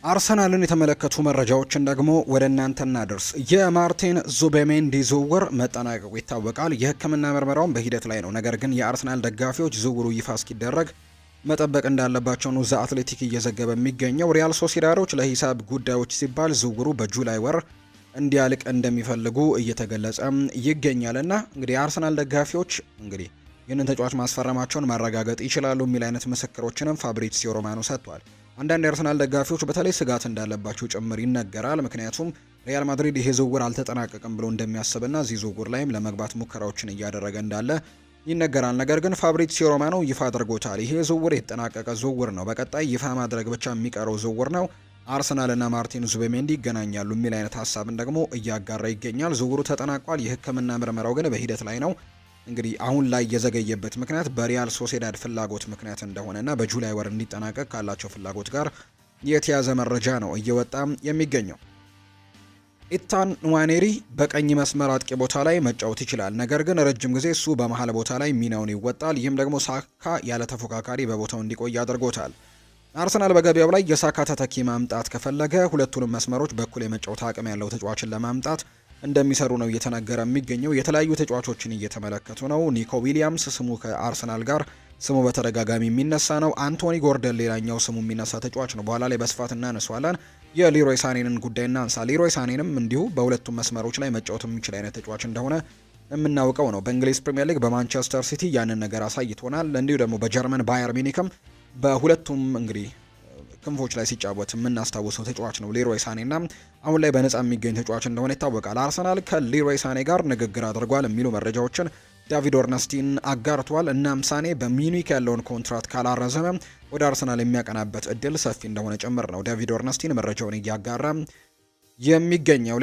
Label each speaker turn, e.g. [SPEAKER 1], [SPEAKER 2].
[SPEAKER 1] አርሰናልን የተመለከቱ መረጃዎችን ደግሞ ወደ እናንተ እናደርስ። የማርቲን ዙቤሜንዲ ዝውውር መጠናቀቁ ይታወቃል። የሕክምና ምርመራውን በሂደት ላይ ነው። ነገር ግን የአርሰናል ደጋፊዎች ዝውውሩ ይፋ እስኪደረግ መጠበቅ እንዳለባቸው ነው ዘ አትሌቲክ እየዘገበ የሚገኘው። ሪያል ሶሲዳዶች ለሂሳብ ጉዳዮች ሲባል ዝውውሩ በጁላይ ወር እንዲያልቅ እንደሚፈልጉ እየተገለጸ ይገኛልና እንግዲህ የአርሰናል ደጋፊዎች እንግዲህ ይህንን ተጫዋች ማስፈረማቸውን ማረጋገጥ ይችላሉ የሚል አይነት ምስክሮችንም ፋብሪዚዮ ሮማኖ ሰጥቷል። አንዳንድ የአርሰናል ደጋፊዎች በተለይ ስጋት እንዳለባቸው ጭምር ይነገራል። ምክንያቱም ሪያል ማድሪድ ይሄ ዝውውር አልተጠናቀቅም ብሎ እንደሚያስብና እዚህ ዝውውር ላይም ለመግባት ሙከራዎችን እያደረገ እንዳለ ይነገራል። ነገር ግን ፋብሪዚዮ ሮማኖ ይፋ አድርጎታል። ይሄ ዝውውር የተጠናቀቀ ዝውውር ነው፣ በቀጣይ ይፋ ማድረግ ብቻ የሚቀረው ዝውውር ነው። አርሰናልና ማርቲን ዙቤሜንዲ ይገናኛሉ የሚል አይነት ሀሳብን ደግሞ እያጋራ ይገኛል። ዝውውሩ ተጠናቋል። የሕክምና ምርመራው ግን በሂደት ላይ ነው። እንግዲህ አሁን ላይ የዘገየበት ምክንያት በሪያል ሶሴዳድ ፍላጎት ምክንያት እንደሆነና በጁላይ ወር እንዲጠናቀቅ ካላቸው ፍላጎት ጋር የተያዘ መረጃ ነው እየወጣ የሚገኘው። ኢታን ንዋኔሪ በቀኝ መስመር አጥቂ ቦታ ላይ መጫወት ይችላል። ነገር ግን ረጅም ጊዜ እሱ በመሀል ቦታ ላይ ሚናውን ይወጣል። ይህም ደግሞ ሳካ ያለ ተፎካካሪ በቦታው እንዲቆይ አድርጎታል። አርሰናል በገበያው ላይ የሳካ ተተኪ ማምጣት ከፈለገ ሁለቱንም መስመሮች በኩል የመጫወት አቅም ያለው ተጫዋችን ለማምጣት እንደሚሰሩ ነው እየተነገረ የሚገኘው። የተለያዩ ተጫዋቾችን እየተመለከቱ ነው። ኒኮ ዊሊያምስ ስሙ ከአርሰናል ጋር ስሙ በተደጋጋሚ የሚነሳ ነው። አንቶኒ ጎርደን ሌላኛው ስሙ የሚነሳ ተጫዋች ነው። በኋላ ላይ በስፋት እናነሷለን። የሊሮይ ሳኔንን ጉዳይ እናንሳ። ሊሮይ ሳኔንም እንዲሁ በሁለቱም መስመሮች ላይ መጫወት የሚችል አይነት ተጫዋች እንደሆነ የምናውቀው ነው። በእንግሊዝ ፕሪምየር ሊግ በማንቸስተር ሲቲ ያንን ነገር አሳይቶናል። እንዲሁ ደግሞ በጀርመን ባየር ሚኒክም በሁለቱም እንግዲህ ክንፎች ላይ ሲጫወት የምናስታውሰው ተጫዋች ነው ሊሮይ ሳኔና አሁን ላይ በነፃ የሚገኝ ተጫዋች እንደሆነ ይታወቃል። አርሰናል ከሊሮይ ሳኔ ጋር ንግግር አድርጓል የሚሉ መረጃዎችን ዳቪድ ኦርነስቲን አጋርቷል። እናም ሳኔ በሚኒክ ያለውን ኮንትራት ካላረዘመ ወደ አርሰናል የሚያቀናበት እድል ሰፊ እንደሆነ ጭምር ነው ዳቪድ ኦርነስቲን መረጃውን እያጋራ የሚገኘው።